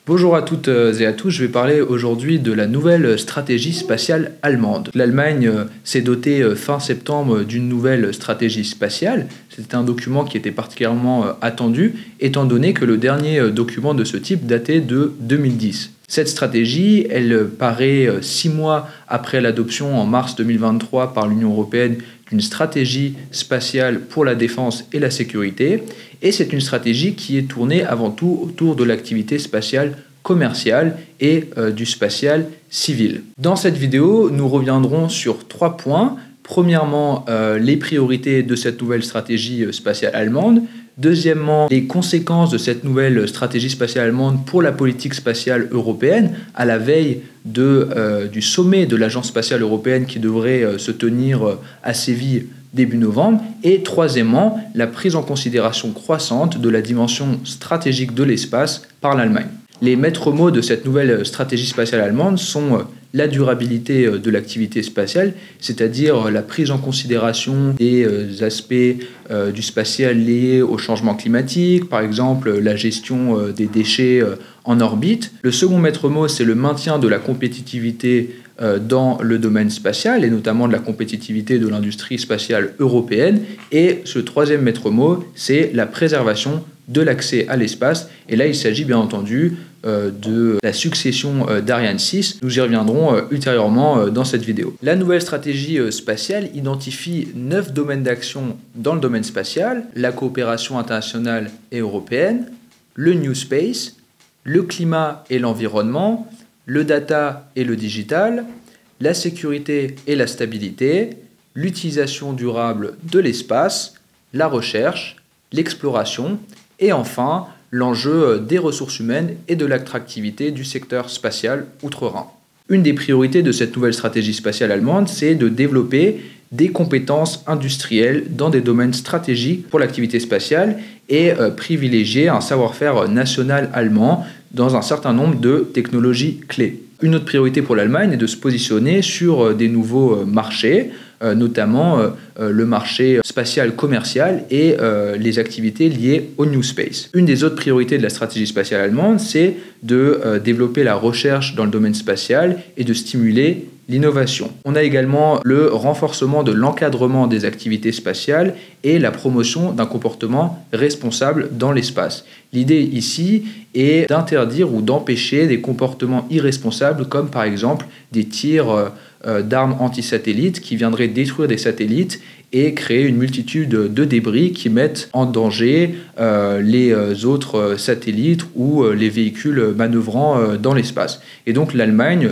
Bonjour à toutes et à tous, je vais parler aujourd'hui de la nouvelle stratégie spatiale allemande. L'Allemagne s'est dotée fin septembre d'une nouvelle stratégie spatiale. C'était un document qui était particulièrement attendu, étant donné que le dernier document de ce type datait de 2010. Cette stratégie, elle paraît 6 mois après l'adoption en mars 2023 par l'Union européenne d'une stratégie spatiale pour la défense et la sécurité. Et c'est une stratégie qui est tournée avant tout autour de l'activité spatiale commerciale et du spatial civil. Dans cette vidéo, nous reviendrons sur 3 points. Premièrement, les priorités de cette nouvelle stratégie spatiale allemande. Deuxièmement, les conséquences de cette nouvelle stratégie spatiale allemande pour la politique spatiale européenne à la veille du sommet de l'Agence spatiale européenne qui devrait se tenir à Séville début novembre. Et troisièmement, la prise en considération croissante de la dimension stratégique de l'espace par l'Allemagne. Les maîtres mots de cette nouvelle stratégie spatiale allemande sont la durabilité de l'activité spatiale, c'est-à-dire la prise en considération des aspects du spatial liés au changement climatique, par exemple la gestion des déchets en orbite. Le second maître mot, c'est le maintien de la compétitivité dans le domaine spatial et notamment de la compétitivité de l'industrie spatiale européenne. Et ce troisième maître mot, c'est la préservation de l'accès à l'espace. Et là, il s'agit bien entendu de la succession d'Ariane 6. Nous y reviendrons ultérieurement dans cette vidéo. La nouvelle stratégie spatiale identifie 9 domaines d'action dans le domaine spatial: la coopération internationale et européenne, le New Space, le climat et l'environnement, le data et le digital, la sécurité et la stabilité, l'utilisation durable de l'espace, la recherche, l'exploration et enfin l'enjeu des ressources humaines et de l'attractivité du secteur spatial outre-Rhin. Une des priorités de cette nouvelle stratégie spatiale allemande, c'est de développer des compétences industrielles dans des domaines stratégiques pour l'activité spatiale et privilégier un savoir-faire national allemand dans un certain nombre de technologies clés. Une autre priorité pour l'Allemagne est de se positionner sur des nouveaux marchés, notamment le marché spatial commercial et les activités liées au New Space. Une des autres priorités de la stratégie spatiale allemande, c'est de développer la recherche dans le domaine spatial et de stimuler l'innovation. On a également le renforcement de l'encadrement des activités spatiales et la promotion d'un comportement responsable dans l'espace. L'idée ici est d'interdire ou d'empêcher des comportements irresponsables comme par exemple des tirs d'armes anti-satellites qui viendraient détruire des satellites et créer une multitude de débris qui mettent en danger les autres satellites ou les véhicules manœuvrant dans l'espace. Et donc l'Allemagne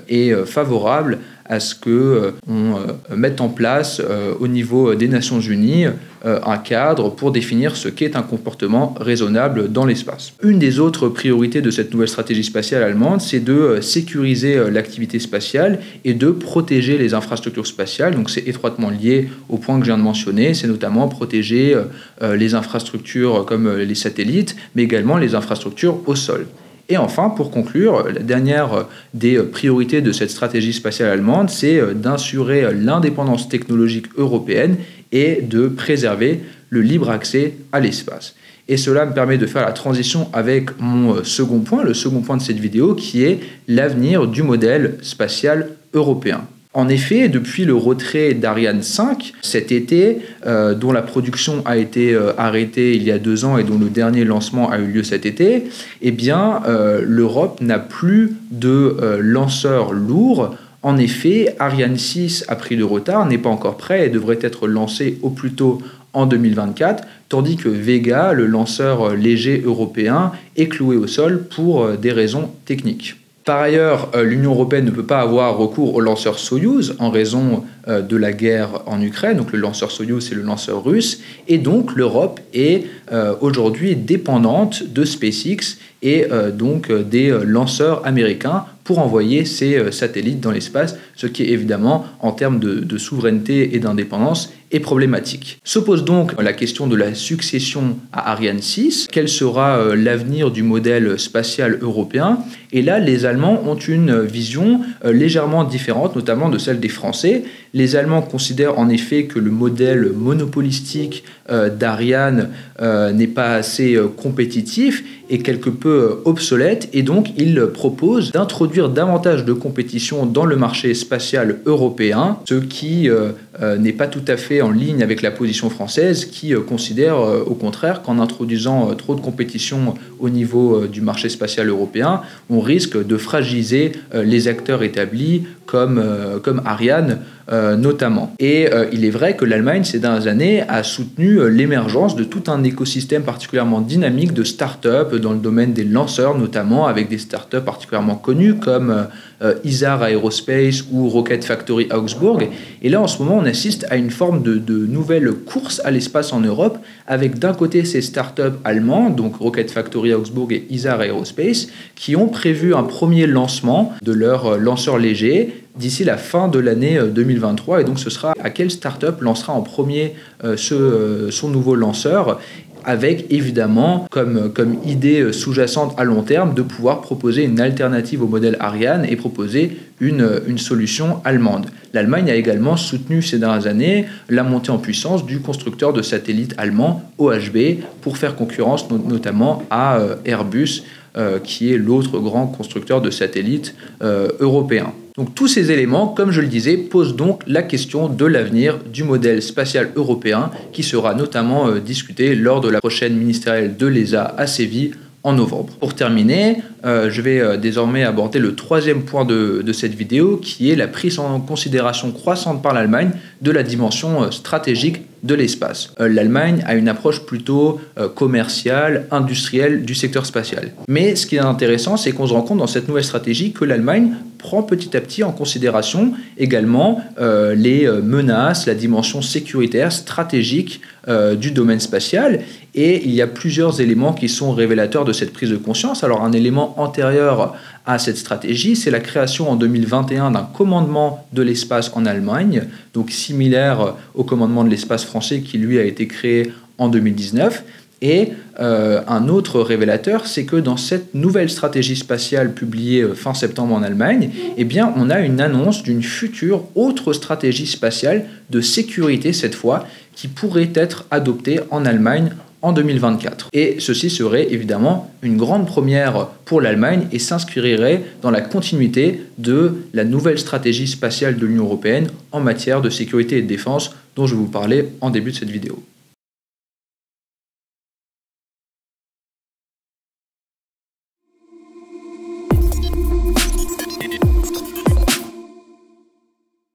est favorable à ce qu'on mette en place au niveau des Nations Unies un cadre pour définir ce qu'est un comportement raisonnable dans l'espace. Une des autres priorités de cette nouvelle stratégie spatiale allemande, c'est de sécuriser l'activité spatiale et de protéger les infrastructures spatiales. Donc c'est étroitement lié au point que je viens de mentionner, c'est notamment protéger les infrastructures comme les satellites, mais également les infrastructures au sol. Et enfin, pour conclure, la dernière des priorités de cette stratégie spatiale allemande, c'est d'assurer l'indépendance technologique européenne et de préserver le libre accès à l'espace. Et cela me permet de faire la transition avec mon second point, le second point de cette vidéo, qui est l'avenir du modèle spatial européen. En effet, depuis le retrait d'Ariane 5 cet été, dont la production a été arrêtée il y a 2 ans et dont le dernier lancement a eu lieu cet été, eh bien, l'Europe n'a plus de lanceurs lourds. En effet, Ariane 6 a pris de retard, n'est pas encore prêt et devrait être lancé au plus tôt en 2024, tandis que Vega, le lanceur léger européen, est cloué au sol pour des raisons techniques. Par ailleurs, l'Union européenne ne peut pas avoir recours au lanceur Soyouz en raison de la guerre en Ukraine. Donc le lanceur Soyouz, c'est le lanceur russe. Et donc l'Europe est aujourd'hui dépendante de SpaceX et donc des lanceurs américains pour envoyer ces satellites dans l'espace, ce qui est évidemment, en termes de souveraineté et d'indépendance, est problématique. S'oppose donc la question de la succession à Ariane 6. Quel sera l'avenir du modèle spatial européen? Et là, les Allemands ont une vision légèrement différente, notamment de celle des Français. Les Allemands considèrent en effet que le modèle monopolistique d'Ariane n'est pas assez compétitif et quelque peu obsolète, et donc ils proposent d'introduire davantage de compétition dans le marché spatial européen, ce qui n'est pas tout à fait en ligne avec la position française, qui considère au contraire qu'en introduisant trop de compétition au niveau du marché spatial européen, on risque de fragiliser les acteurs établis comme Ariane notamment. Et il est vrai que l'Allemagne, ces dernières années, a soutenu l'émergence de tout un écosystème particulièrement dynamique de start-up dans le domaine des lanceurs, notamment avec des start-up particulièrement connues comme Isar Aerospace ou Rocket Factory Augsburg. Et là, en ce moment, on assiste à une forme de nouvelle course à l'espace en Europe, avec d'un côté ces start-up allemands, donc Rocket Factory Augsburg et Isar Aerospace, qui ont prévu un premier lancement de leur lanceur léger d'ici la fin de l'année 2023. Et donc, ce sera à quelle start-up lancera en premier son nouveau lanceur, avec évidemment comme idée sous-jacente à long terme de pouvoir proposer une alternative au modèle Ariane et proposer une solution allemande. L'Allemagne a également soutenu ces dernières années la montée en puissance du constructeur de satellites allemand OHB pour faire concurrence notamment à Airbus, qui est l'autre grand constructeur de satellites européen. Donc tous ces éléments, comme je le disais, posent donc la question de l'avenir du modèle spatial européen qui sera notamment discuté lors de la prochaine ministérielle de l'ESA à Séville en novembre. Pour terminer, je vais désormais aborder le troisième point de cette vidéo, qui est la prise en considération croissante par l'Allemagne de la dimension stratégique de l'espace. L'Allemagne a une approche plutôt commerciale, industrielle du secteur spatial. Mais ce qui est intéressant, c'est qu'on se rend compte dans cette nouvelle stratégie que l'Allemagne prend petit à petit en considération également les menaces, la dimension sécuritaire, stratégique du domaine spatial. Et il y a plusieurs éléments qui sont révélateurs de cette prise de conscience. Alors un élément antérieur à cette stratégie, c'est la création en 2021 d'un commandement de l'espace en Allemagne, donc similaire au commandement de l'espace français qui lui a été créé en 2019. Et un autre révélateur, c'est que dans cette nouvelle stratégie spatiale publiée fin septembre en Allemagne, eh bien, on a une annonce d'une future autre stratégie spatiale de sécurité cette fois, qui pourrait être adoptée en Allemagne en 2024. Et ceci serait évidemment une grande première pour l'Allemagne et s'inscrirait dans la continuité de la nouvelle stratégie spatiale de l'Union européenne en matière de sécurité et de défense dont je vous parlais en début de cette vidéo.